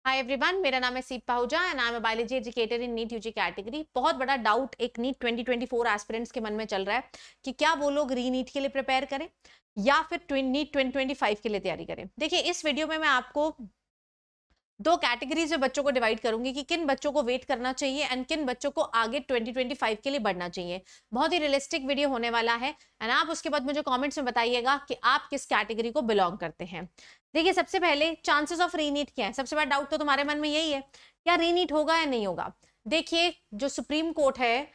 Hi everyone, मेरा नाम है Seep Pahuja and I am a biology educator in NEET UG category. बहुत बड़ा डाउट एक नीट 2024 एस्पिरेंट्स के मन में चल रहा है कि क्या वो लोग री नीट के लिए प्रिपेयर करें या फिर नीट 2025 के लिए तैयारी करें। देखिए, इस वीडियो में मैं आपको दो कैटेगरीज में बच्चों को डिवाइड करूंगी कि किन बच्चों को वेट करना चाहिए एंड किन बच्चों को आगे 2025 के लिए बढ़ना चाहिए। बहुत ही रियलिस्टिक वीडियो होने वाला है एंड आप उसके बाद मुझे कमेंट्स में बताइएगा कि आप किस कैटेगरी को बिलोंग करते हैं। देखिए, सबसे पहले चांसेस ऑफ रीनीट क्या है। सबसे बड़ा डाउट तो तुम्हारे मन में यही है, क्या रीनीट होगा या नहीं होगा। देखिए, जो सुप्रीम कोर्ट है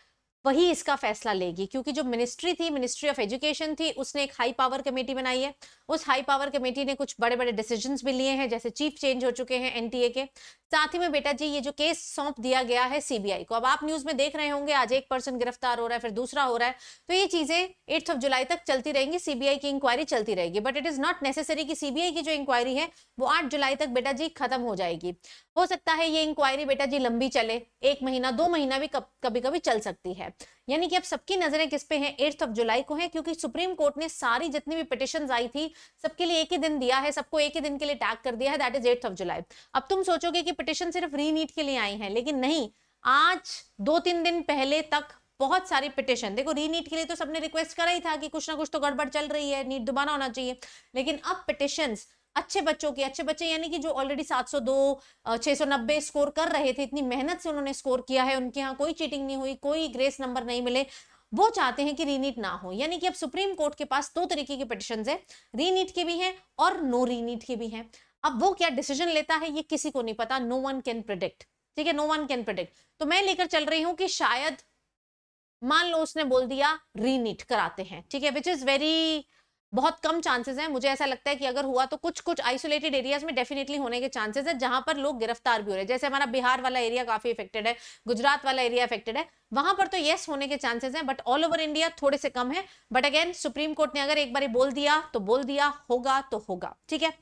वही इसका फैसला लेगी, क्योंकि जो मिनिस्ट्री थी, मिनिस्ट्री ऑफ एजुकेशन थी, उसने एक हाई पावर कमेटी बनाई है। उस हाई पावर कमेटी ने कुछ बड़े बड़े डिसीजंस भी लिए हैं, जैसे चीफ चेंज हो चुके हैं एनटीए के। साथ ही में बेटा जी, ये जो केस सौंप दिया गया है सीबीआई को। अब आप न्यूज में देख रहे होंगे, आज एक पर्सन गिरफ्तार हो रहा है, फिर दूसरा हो रहा है। तो ये चीजें 8 जुलाई तक चलती रहेंगी, सीबीआई की इंक्वायरी चलती रहेगी। But it is not necessary कि सीबीआई की जो इंक्वायरी है वो 8 जुलाई तक बेटा जी खत्म हो जाएगी। हो सकता है ये इंक्वायरी बेटा जी लंबी चले, 1 महीना 2 महीना भी कभी कभी चल सकती है। यानी कि अब सबकी नजरें किस पे हैं, 8 जुलाई को है, क्योंकि सुप्रीम कोर्ट ने सारी जितनी भी पिटिशंस आई थी सबके लिए एक ही दिन दिया है, सबको एक ही दिन के लिए टैग कर दिया है, दैट इज 8 जुलाई। अब तुम सोचोगे कि पिटिशन सिर्फ रीनीट के लिए आई है, लेकिन नहीं। आज 2-3 दिन पहले तक बहुत सारी पिटिशन, देखो रीनीट के लिए तो सबने रिक्वेस्ट करा ही था कि कुछ ना कुछ तो गड़बड़ चल रही है, नीट दोबारा होना चाहिए। लेकिन अब पिटिशंस अच्छे बच्चों की, अच्छे बच्चे यानी कि जो ऑलरेडी 702 690 स्कोर कर रहे थे, इतनी मेहनत से उन्होंने स्कोर किया है, उनके यहाँ कोई चीटिंग नहीं हुई, कोई ग्रेस नंबर नहीं मिले, वो चाहते हैं कि रीनीट ना हो। यानी कि अब सुप्रीम कोर्ट के पास 2 तरीके की पिटिशंस है, रीनीट के भी हैं और नो रीनीट के भी हैं। अब वो क्या डिसीजन लेता है ये किसी को नहीं पता, नो वन कैन प्रिडिक्ट। ठीक है, नो वन कैन प्रिडिक्ट। तो मैं लेकर चल रही हूं कि शायद मान लो उसने बोल दिया रीनीट कराते हैं, ठीक है, विच इज वेरी, बहुत कम चांसेस हैं। मुझे ऐसा लगता है कि अगर हुआ तो कुछ कुछ आइसोलेटेड एरियाज में डेफिनेटली होने के चांसेस है, जहां पर लोग गिरफ्तार भी हो रहे हैं। जैसे हमारा बिहार वाला एरिया काफी इफेक्टेड है, गुजरात वाला एरिया इफेक्टेड है, वहां पर तो यस होने के चांसेस हैं, बट ऑल ओवर इंडिया थोड़े से कम है। बट अगेन, सुप्रीम कोर्ट ने अगर एक बार बोल दिया तो बोल दिया, होगा तो होगा। ठीक है,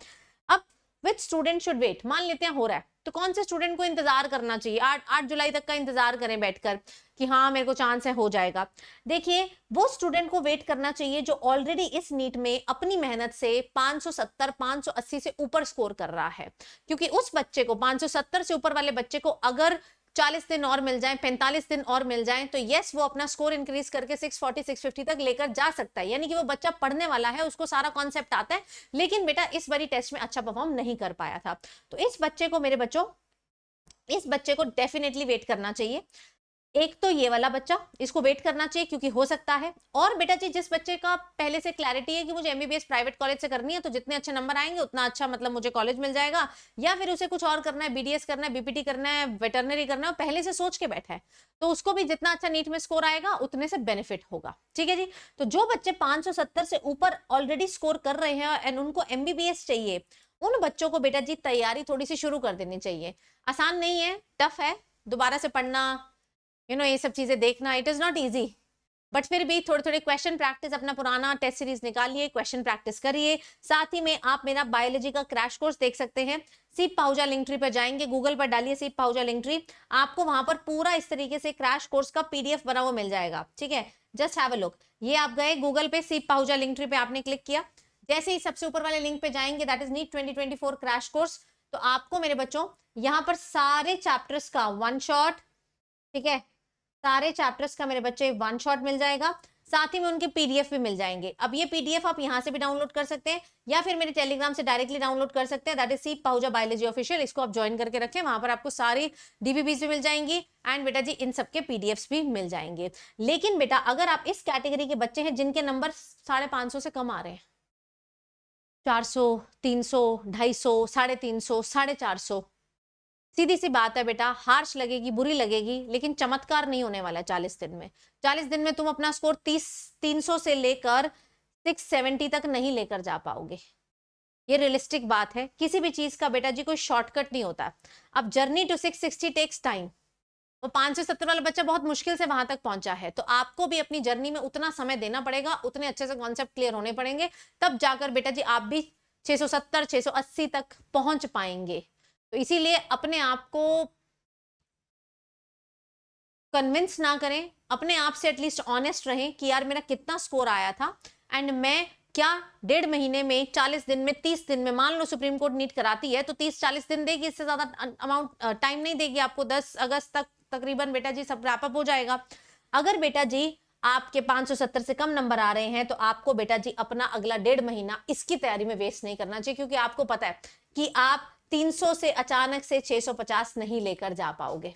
अब विच स्टूडेंट शुड वेट, मान लेते हैं हो रहा है, तो कौन से स्टूडेंट को इंतजार करना चाहिए, 8 जुलाई तक का इंतजार करें बैठकर कि हाँ मेरे को चांस है, हो जाएगा। देखिए, वो स्टूडेंट को वेट करना चाहिए जो ऑलरेडी इस नीट में अपनी मेहनत से 570 580 से ऊपर स्कोर कर रहा है। क्योंकि उस बच्चे को, 570 से ऊपर वाले बच्चे को अगर 40 दिन और मिल जाएं, 45 दिन और मिल जाएं, तो यस वो अपना स्कोर इंक्रीज करके 640 650 तक लेकर जा सकता है। यानी कि वो बच्चा पढ़ने वाला है, उसको सारा कॉन्सेप्ट आता है, लेकिन बेटा इस बारी टेस्ट में अच्छा परफॉर्म नहीं कर पाया था। तो इस बच्चे को, मेरे बच्चों, इस बच्चे को डेफिनेटली वेट करना चाहिए। एक तो ये वाला बच्चा, इसको वेट करना चाहिए क्योंकि हो सकता है। और बेटा जी, जिस बच्चे का पहले से क्लैरिटी है कि मुझे एमबीबीएस प्राइवेट कॉलेज से करनी है, तो जितने अच्छे नंबर आएंगे उतना अच्छा मतलब मुझे कॉलेज मिल जाएगा, या फिर उसे कुछ और करना है, बीडीएस करना है, बीपीटी करना है, वेटरनरी करना है, पहले से सोच के बैठा है, तो उसको भी जितना अच्छा नीट में स्कोर आएगा उतने से बेनिफिट होगा। ठीक है जी। तो जो बच्चे 570 से ऊपर ऑलरेडी स्कोर कर रहे हैं एंड उनको एमबीबीएस चाहिए, उन बच्चों को बेटा जी तैयारी थोड़ी सी शुरू कर देनी चाहिए। आसान नहीं है, टफ है, दोबारा से पढ़ना, ये सब चीजें देखना, it is not easy. But फिर भी थोड़े थोड़े क्वेश्चन प्रैक्टिस, अपना पुराना टेस्ट सीरीज निकालिए, क्वेश्चन प्रैक्टिस करिए। साथ ही में आप मेरा बायोलॉजी का क्रैश कोर्स देख सकते हैं, सीप पाहुजा लिंक ट्री पर जाएंगे, गूगल पर डालिए सीप पाहुजा लिंक ट्री, आपको वहां पर पूरा इस तरीके से क्रैश कोर्स का पीडीएफ बना हुआ मिल जाएगा। ठीक है, जस्ट हैव अ लुक। ये आप गए गूगल पे, सीप पाहुजा लिंक ट्री पे आपने क्लिक किया, जैसे ही सबसे ऊपर वाले लिंक पे जाएंगे, that is NEET 2024 crash course, तो आपको मेरे बच्चों यहाँ पर सारे चैप्टर्स का वन शॉट, ठीक है, सारे चैप्टर्स का मेरे बच्चे वन शॉट मिल जाएगा, साथ ही में उनके पीडीएफ भी मिल जाएंगे। अब ये पीडीएफ आप यहां से भी डाउनलोड कर सकते हैं या फिर मेरे टेलीग्राम से डायरेक्टली डाउनलोड कर सकते हैं, दैट इज सीप पाहुजा बायोलॉजी ऑफिशियल। इसको आप ज्वाइन करके रखें, वहां पर आपको सारी डीबीबीज भी मिल जाएंगी एंड बेटा जी इन सबके पीडीएफ्स भी मिल जाएंगे। लेकिन बेटा अगर आप इस कैटेगरी के बच्चे हैं जिनके नंबर 550 से कम आ रहे हैं, 400 300 250 350 450, सीधी सी बात है बेटा, हार्श लगेगी, बुरी लगेगी, लेकिन चमत्कार नहीं होने वाला है 40 दिन में। 40 दिन में तुम अपना स्कोर 300 से लेकर 670 तक नहीं लेकर जा पाओगे, ये रियलिस्टिक बात है। किसी भी चीज का बेटा जी कोई शॉर्टकट नहीं होता। अब जर्नी टू 660 टेक्स टाइम, वो 570 वाला बच्चा बहुत मुश्किल से वहां तक पहुंचा है, तो आपको भी अपनी जर्नी में उतना समय देना पड़ेगा, उतने अच्छे से कॉन्सेप्ट क्लियर होने पड़ेंगे, तब जाकर बेटा जी आप भी 670 680 तक पहुंच पाएंगे। तो इसीलिए अपने आप को कन्विंस ना करें, अपने आप से एटलीस्ट ऑनेस्ट रहें कि यार मेरा कितना स्कोर आया था एंड मैं क्या 1.5 महीने में, 40 दिन में, 30 दिन में, मान लो सुप्रीम कोर्ट नीट कराती है तो 30-40 दिन देगी, इससे ज्यादा अमाउंट टाइम नहीं देगी आपको। 10 अगस्त तक तकरीबन बेटा जी सब रैप अप हो जाएगा। अगर बेटा जी आपके 570 से कम नंबर आ रहे हैं तो आपको बेटा जी अपना अगला 1.5 महीना इसकी तैयारी में वेस्ट नहीं करना चाहिए, क्योंकि आपको पता है कि आप 300 से अचानक से 650 नहीं लेकर जा पाओगे।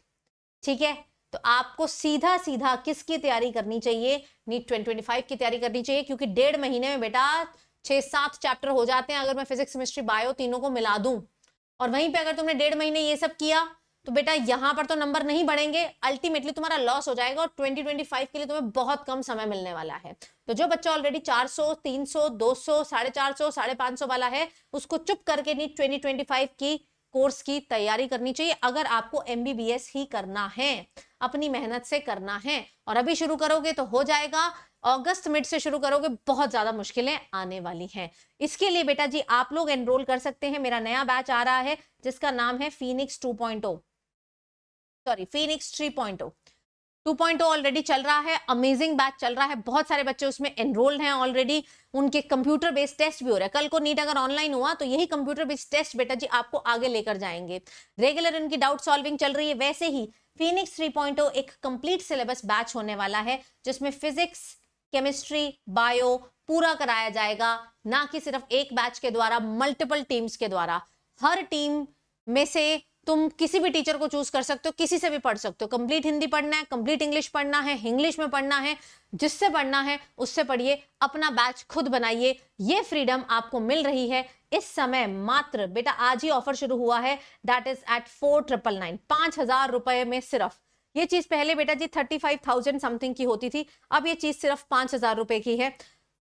ठीक है, तो आपको सीधा सीधा किसकी तैयारी करनी चाहिए? नीट 2025 की तैयारी करनी चाहिए, क्योंकि 1.5 महीने में बेटा 6-7 चैप्टर हो जाते हैं अगर मैं फिजिक्स, केमिस्ट्री, बायो तीनों को मिला दूं। और वहीं पे अगर तुमने 1.5 महीने ये सब किया तो बेटा यहां पर तो नंबर नहीं बढ़ेंगे, अल्टीमेटली तुम्हारा लॉस हो जाएगा और 2025 के लिए तुम्हें बहुत कम समय मिलने वाला है। तो जो बच्चा ऑलरेडी 400, 300, 200, 450, 550 वाला है, उसको चुप करके नीट 2025 की कोर्स की तैयारी करनी चाहिए, अगर आपको एमबीबीएस ही करना है, अपनी मेहनत से करना है। और अभी शुरू करोगे तो हो जाएगा, अगस्त मिड से शुरू करोगे बहुत ज्यादा मुश्किलें आने वाली हैं। इसके लिए बेटा जी आप लोग एनरोल कर सकते हैं, मेरा नया बैच आ रहा है जिसका नाम है फीनिक्स 2.0, सॉरी फीनिक्स 3.0। 2.0 ऑलरेडी चल रहा है, अमेजिंग बैच चल रहा है, बहुत सारे बच्चे उसमें एनरोल्ड हैं ऑलरेडी, उनके कंप्यूटर बेस्ड टेस्ट भी हो रहा है। कल को नीट अगर ऑनलाइन हुआ तो यही कंप्यूटर बेस्ड टेस्ट बेटा जी आपको आगे लेकर जाएंगे। रेगुलर इनकी डाउट सॉल्विंग चल रही है। वैसे ही फीनिक्स 3.0 एक कंप्लीट सिलेबस बैच होने वाला है, जिसमें फिजिक्स, केमिस्ट्री, बायो पूरा कराया जाएगा, ना कि सिर्फ एक बैच के द्वारा, मल्टीपल टीम्स के द्वारा। हर टीम में से तुम किसी भी टीचर को चूज कर सकते हो, किसी से भी पढ़ सकते हो। कंप्लीट हिंदी पढ़ना है, कंप्लीट इंग्लिश पढ़ना है, इंग्लिश में पढ़ना है, जिससे पढ़ना है उससे पढ़िए, अपना बैच खुद बनाइए। ये फ्रीडम आपको मिल रही है इस समय मात्र बेटा, आज ही ऑफर शुरू हुआ है, दैट इज एट 4999, 5,000 रुपए में सिर्फ। ये चीज पहले बेटा जी 35,000 समथिंग की होती थी, अब ये चीज सिर्फ 5,000 रुपए की है।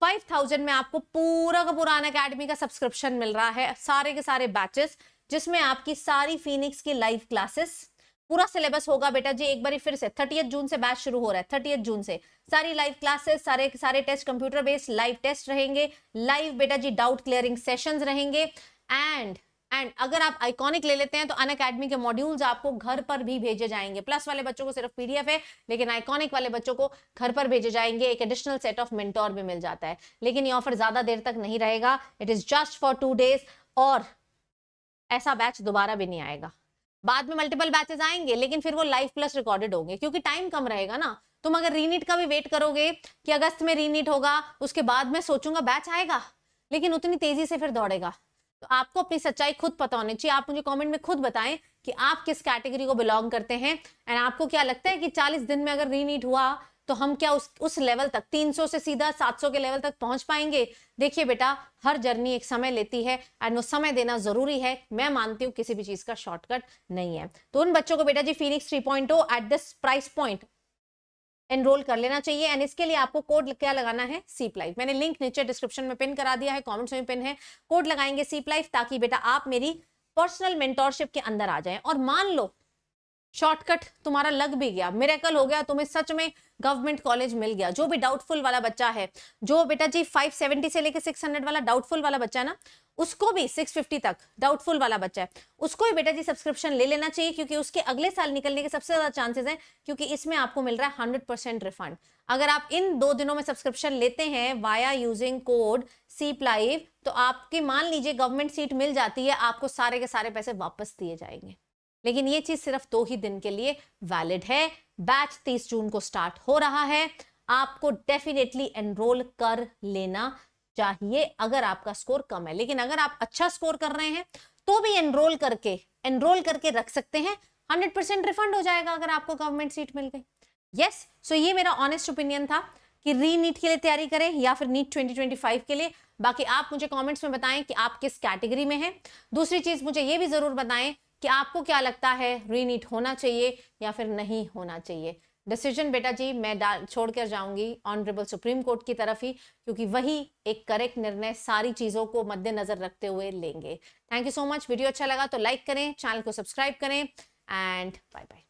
5,000 में आपको पूरा का पूरा अनअकैडमी का सब्सक्रिप्शन मिल रहा है, सारे के सारे बैचेस, जिसमें आपकी सारी फीनिक्स की लाइव क्लासेस, पूरा सिलेबस होगा बेटा जी। एक बार फिर से 30 जून से बैच शुरू हो रहा है, 30 जून से सारी लाइव क्लासेस, सारे test computer based live test रहेंगे, लाइव बेटा जी डाउट क्लियरिंग सेशंस रहेंगे। एंड अगर आप आइकॉनिक ले लेते हैं तो अनअकैडमी के मॉड्यूल्स आपको घर पर भी भेजे जाएंगे। प्लस वाले बच्चों को सिर्फ पीडीएफ है, लेकिन आइकॉनिक वाले बच्चों को घर पर भेजे जाएंगे। एक एडिशनल सेट ऑफ मेंटोर भी मिल जाता है, लेकिन ये ऑफर ज्यादा देर तक नहीं रहेगा, it is just for 2 days. और ऐसा बैच दोबारा भी नहीं आएगा। बाद में मल्टीपल बैचेस आएंगे, लेकिन फिर वो लाइव प्लस रिकॉर्डेड होंगे, क्योंकि टाइम कम रहेगा ना। तुम अगर रीनीट का भी वेट करोगे कि अगस्त में रीनीट होगा, उसके बाद में सोचूंगा बैच आएगा, लेकिन उतनी तेजी से फिर दौड़ेगा। तो आपको अपनी सच्चाई खुद पता होनी चाहिए। आप मुझे कमेंट में खुद बताएं कि आप किस कैटेगरी को बिलोंग करते हैं, एंड आपको क्या लगता है कि 40 दिन में अगर रीनीट हुआ तो हम क्या उस लेवल तक 300 से सीधा 700 के लेवल तक पहुंच पाएंगे? देखिए बेटा, हर जर्नी एक समय लेती है, एंड वो समय देना जरूरी है। मैं मानती हूँ किसी भी चीज का शॉर्टकट नहीं है। तो उन बच्चों को बेटा जी Phoenix 3.0 at this price point enroll कर लेना चाहिए। एंड इसके लिए आपको कोड क्या लगाना है? सीप लाइफ। मैंने लिंक नीचे डिस्क्रिप्शन में पिन करा दिया है, कमेंट्स में पिन है। कोड लगाएंगे सीप लाइफ, ताकि बेटा आप मेरी पर्सनल मेंटोरशिप के अंदर आ जाएं। और मान लो शॉर्टकट तुम्हारा लग भी गया, मिरेकल हो गया, तुम्हें सच में गवर्नमेंट कॉलेज मिल गया। जो भी डाउटफुल वाला बच्चा है, जो बेटा जी 570 से लेकर 600 वाला डाउटफुल वाला बच्चा है ना, उसको भी 650 तक डाउटफुल वाला बच्चा है, उसको भी बेटा जी सब्सक्रिप्शन ले लेना चाहिए, क्योंकि उसके अगले साल निकलने के सबसे ज्यादा चांसेस हैं, क्योंकि इसमें आपको मिल रहा है 100% रिफंड। अगर आप इन 2 दिनों में सब्सक्रिप्शन लेते हैं वाया यूजिंग कोड सीप लाइव, तो आपकी मान लीजिए गवर्नमेंट सीट मिल जाती है, आपको सारे के सारे पैसे वापस दिए जाएंगे। लेकिन ये चीज सिर्फ 2 ही दिन के लिए वैलिड है। बैच 30 जून को स्टार्ट हो रहा है, आपको डेफिनेटली एनरोल कर लेना चाहिए अगर आपका स्कोर कम है। लेकिन अगर आप अच्छा स्कोर कर रहे हैं तो भी एनरोल करके रख सकते हैं, 100% रिफंड हो जाएगा अगर आपको गवर्नमेंट सीट मिल गई। यस, सो ये मेरा ऑनेस्ट ओपिनियन था कि री नीट के लिए तैयारी करें या फिर नीट 2025 के लिए। बाकी आप मुझे कमेंट्स में बताएं कि आप किस कैटेगरी में हैं। दूसरी चीज मुझे ये भी जरूर बताएं कि आपको क्या लगता है, रीनीट होना चाहिए या फिर नहीं होना चाहिए। डिसीजन बेटा जी मैं छोड़कर जाऊंगी ऑनरेबल सुप्रीम कोर्ट की तरफ ही, क्योंकि वही एक करेक्ट निर्णय सारी चीजों को मद्देनजर रखते हुए लेंगे। Thank you so much. Video अच्छा लगा तो लाइक करें, चैनल को सब्सक्राइब करें, एंड बाय बाय।